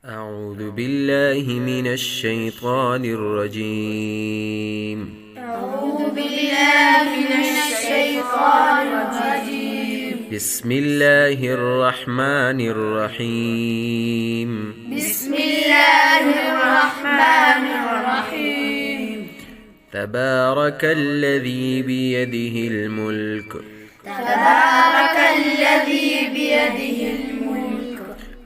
أعوذ بالله من الشيطان الرجيم. أعوذ بالله من الشيطان الرجيم. بسم الله الرحمن الرحيم. بسم الله الرحمن الرحيم. تبارك الذي بيده الملك. تبارك الذي بيده الملك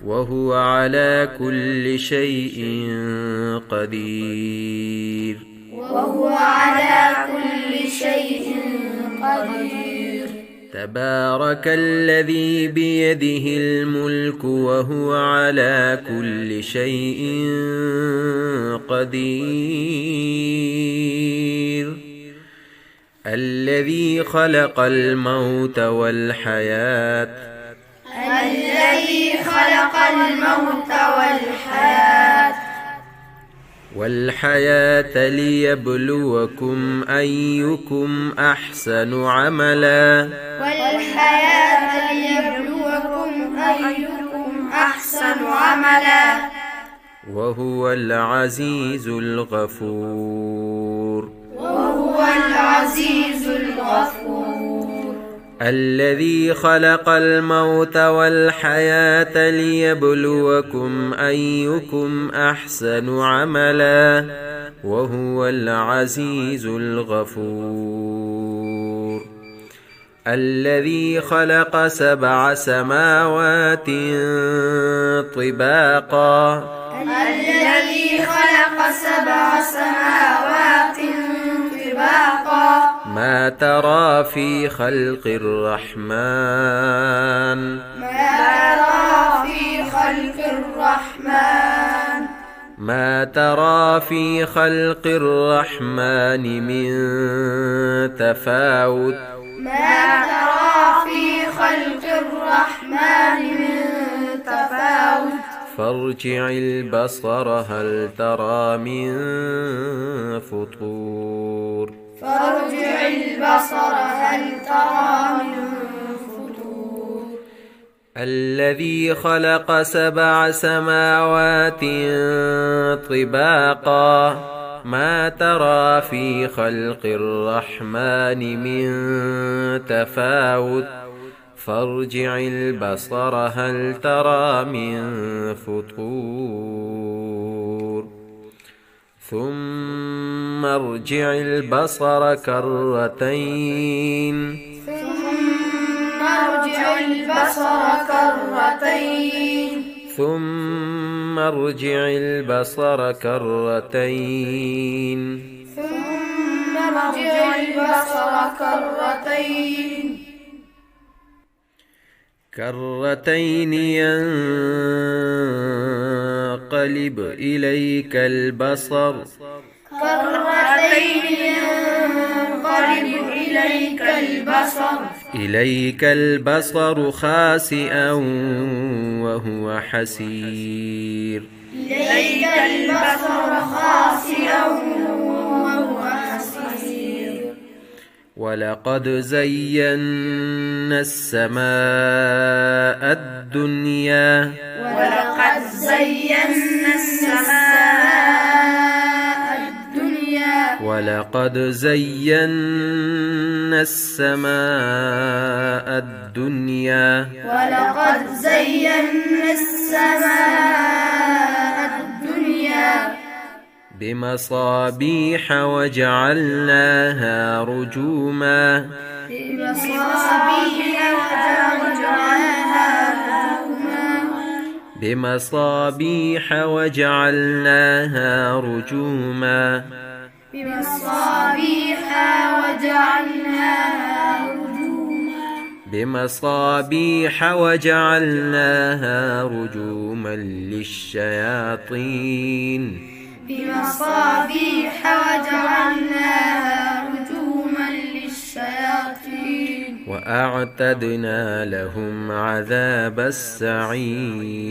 وهو على كل شيء قدير. وهو على كل شيء قدير. تبارك الذي بيده الملك وهو على كل شيء قدير. الذي خلق الموت والحياة. الذي خلق الموت والحياة ليبلوكم أيكم أحسن عملا. والحياة ليبلوكم أيكم أحسن عملا. وهو العزيز الغفور. وهو العزيز الغفور. الذي خلق الموت والحياة ليبلوكم أيكم أحسن عملا. وهو العزيز الغفور. الذي خلق 7 سماوات طباقا. الذي خلق 7 سماوات طباقا. ما ترى في خلق الرحمن. ما ترى في خلق الرحمن من تفاوت. ما ترى في خلق الرحمن من تفاوت. فارجع البصر هل ترى من فطور. فارجع البصر هل ترى من فطور. الذي خلق 7 سماوات طباقا. ما ترى في خلق الرحمن من تفاوت. فارجع البصر هل ترى من فطور. ثم ارجع البصر كرتين. ثم ارجع البصر كرتين. ثم ارجع البصر كرتين. ثم ارجع البصر كرتين ينقلب إليك البصر. كرتين ينقلب إليك البصر خاسئا وهو حسير. إليك البصر خاسئا وهو حسير. ولقد زينا السماء الدنيا. ولقد زينا السماء الدنيا. ولقد زينا السماء الدنيا. ولقد زينا السماء الدنيا بمصابيح وجعلناها رجوما. بمصابيح وجعلناها رجوما. بمصابيح وجعلناها رجوما للشياطين. بمصابيح وجعلناها رجوما للشياطين. وأعتدنا لهم عذاب السعير.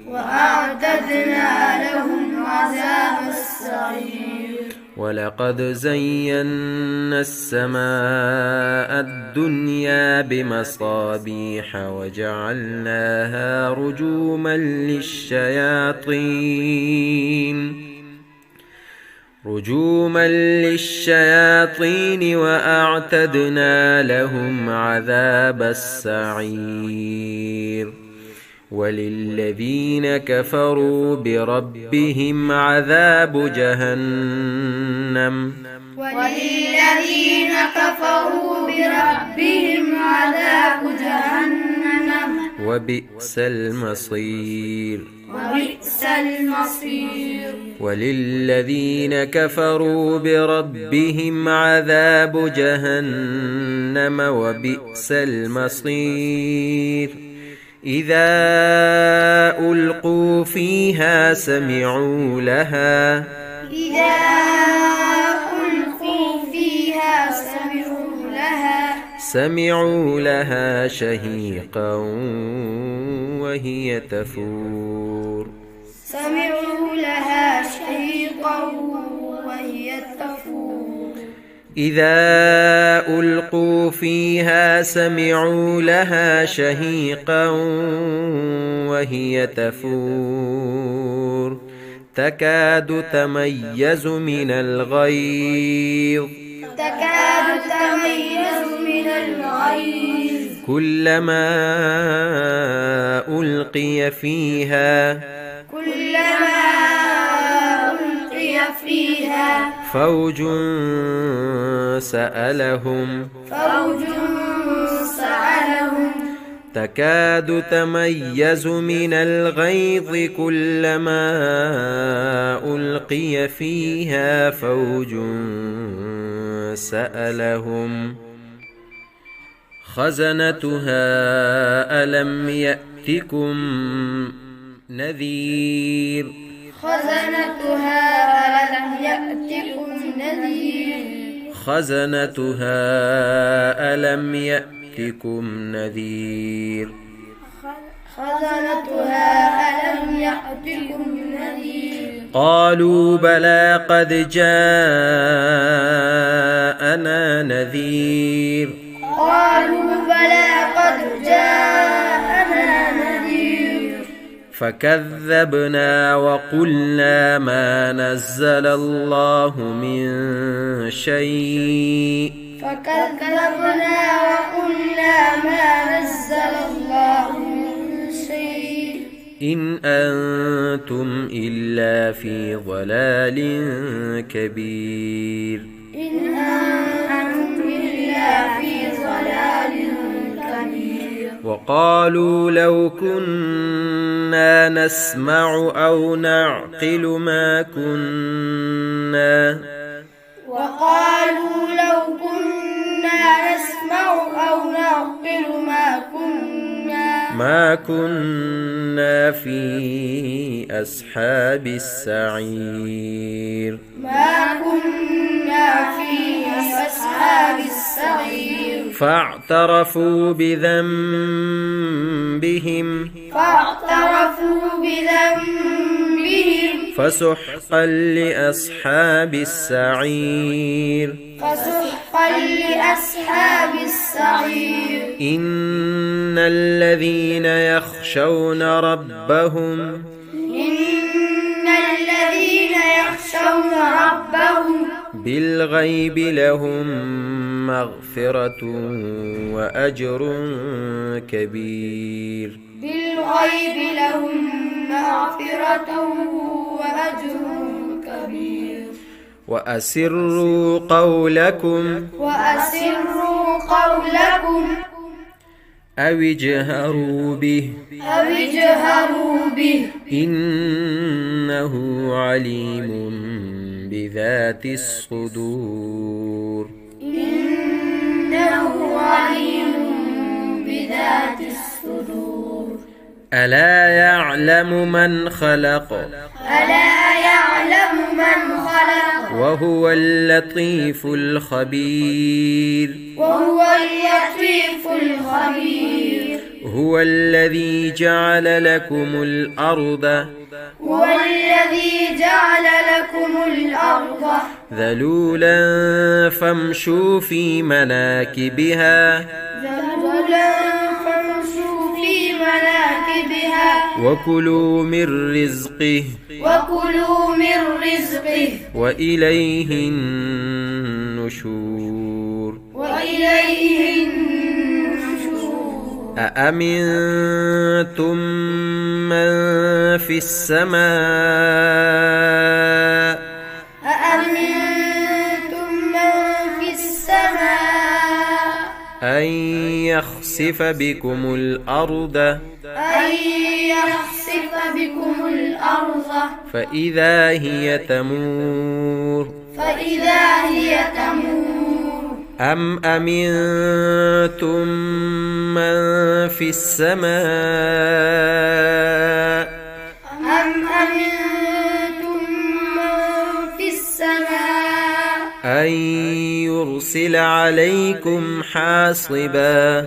وأعتدنا لهم عذاب السعير. ولقد زينا السماء الدنيا بمصابيح وجعلناها رجوما للشياطين وأعتدنا لهم عذاب السعير وللذين كفروا بربهم عذاب جهنم وبئس المصير وللذين كفروا بربهم عذاب جهنم وبئس المصير إذا ألقوا فيها سمعوا لها شهيقا وهي تفور إذا ألقوا فيها سمعوا لها شهيقا وهي تفور تكاد تميز من الغيظ كلما ألقي فيها فوج سألهم تكاد تميز من الغيظ كلما ألقي فيها فوج سألهم خزنتها ألم يأتكم نذير قالوا بلى قد جاءنا نذير فكذبنا وقلنا ما نزل الله من شيء إن أنتم إلا في ضلال كبير وقالوا لو كنا نسمع أو نعقل ما كنا في أصحاب السعير فاعترفوا بذنبهم فسحقا لأصحاب السعير إن الذين يخشون ربهم بالغيب لهم مغفرة وأجر كبير وأسروا قولكم أو اجهروا به إنه عليم بذات الصدور ألا يعلم من خلق وهو اللطيف الخبير وهو اللطيف الخبير. هو الذي جعل لكم الأرض هو الذي جعل لكم الأرض ذلولا فامشوا في مناكبها ذلولا فامشوا في مناكبها وكلوا من رزقه وكلوا من رزقه وإليه النشور. وإليه النشور. أأمنتم من في السماء أأمنتم من في السماء أن يخسف بكم الأرض أن يخسف بكم الأرض فإذا هي تمور فإذا هي تمور. أم أمنتم من في السماء أم أمنتم من في السماء أن يرسل عليكم حاصبا أن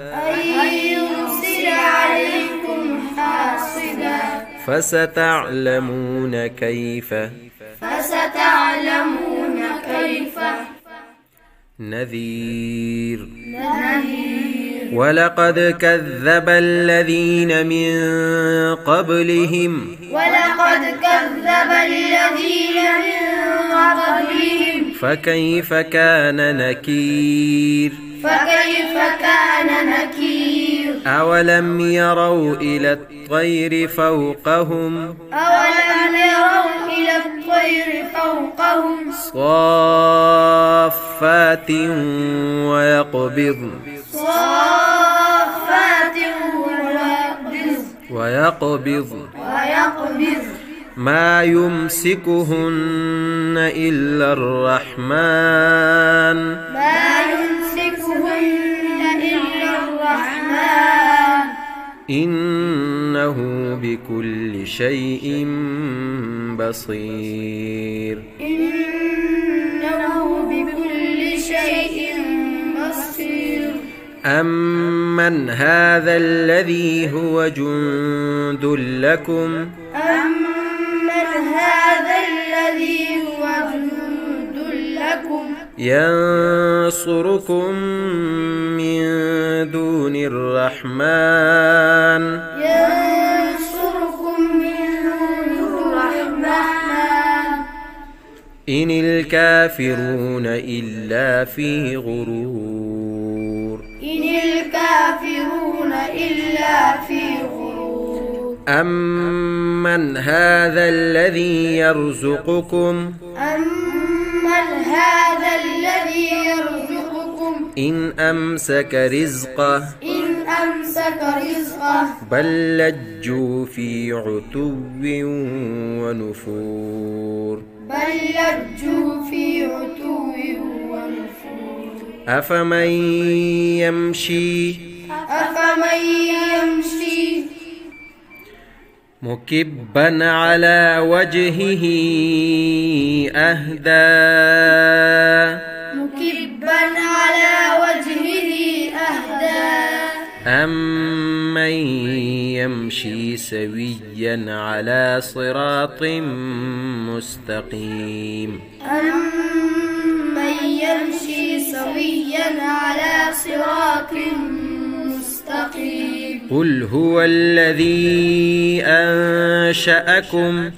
يرسل عليكم حاصبا فستعلمون كيف فستعلمون كيف. نذير. نذير. ولقد كذب الذين من قبلهم ولقد كذب الذين من قبلهم فكيف كان نكير. فكيف كان نكير. أولم يروا إلى الطير فوقهم أولم يروا إلى الطير فوقهم صافات صافات ويقبض ويقبض ما يمسكهن إلا الرحمن ما يمسكهن إلا الرحمن إنه بكل شيء بصير. إنه بكل شيء بصير. أمن هذا الذي هو جند لكم أمن هذا الذي هو جند لكم ينصركم من دون الرحمن ينصركم من دون الرحمن إن الكافرون إلا في غرور. إن الكافرون إلا في غرور. أمن هذا الذي يرزقكم أمن هذا الذي يرزقكم إن أمسك رزقه إن أمسك رزقه بل لجوا في عتو ونفور. بل لجوا في عتو ونفور. أفمن يمشي مكبا على وجهه أهدى أمن يمشي سويا على صراط مستقيم. أمن يمشي سويا على صراط مستقيم. قل هو الذي أنشأكم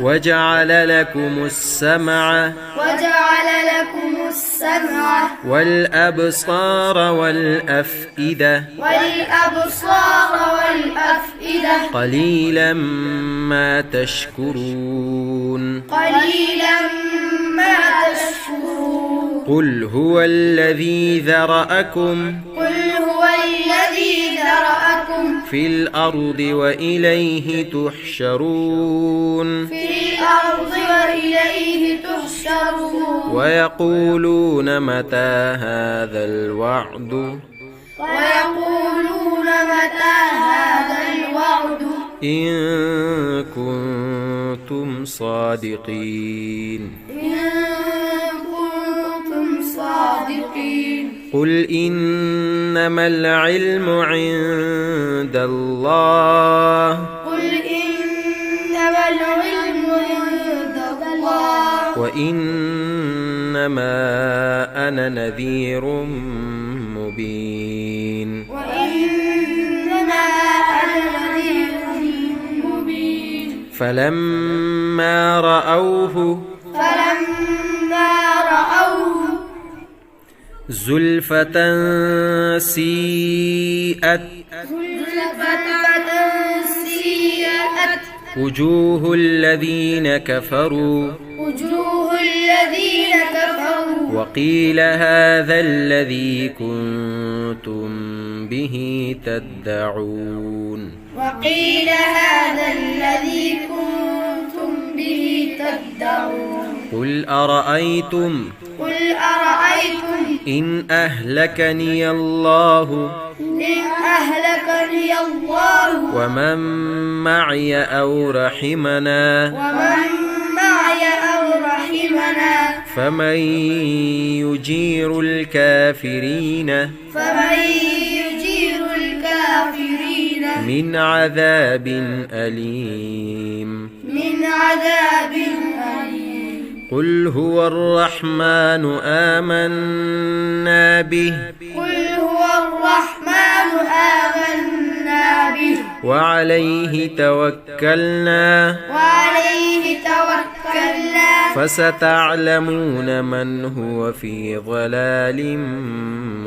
وجعل لكم السمع والأبصار والأفئدة قليلا ما تشكرون. قل هو الذي ذرأكم في الأرض وإليه تحشرون. ويقولون متى هذا الوعد إن كنتم صادقين قل إنما العلم عند الله وإنما أنا نذير مبين فلما رأوه زلفة سيئت وجوه الذين كفروا وقيل هذا الذي كنتم به تدعون قل أرأيتم إن أهلكني الله ومن معي أو رحمنا فمن يجير الكافرين من عذاب أليم قل هو الرحمن آمنا به وعليه توكلنا فستعلمون من هو في ضلال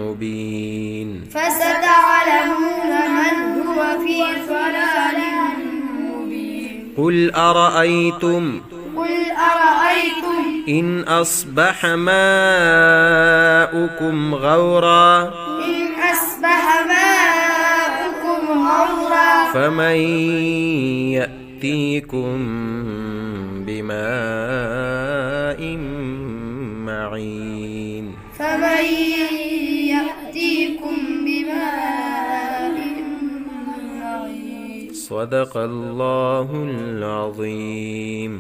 مبين قل أرأيتم إن أصبح ماؤكم غورا فمن يأتيكم بماء معين صدق الله العظيم.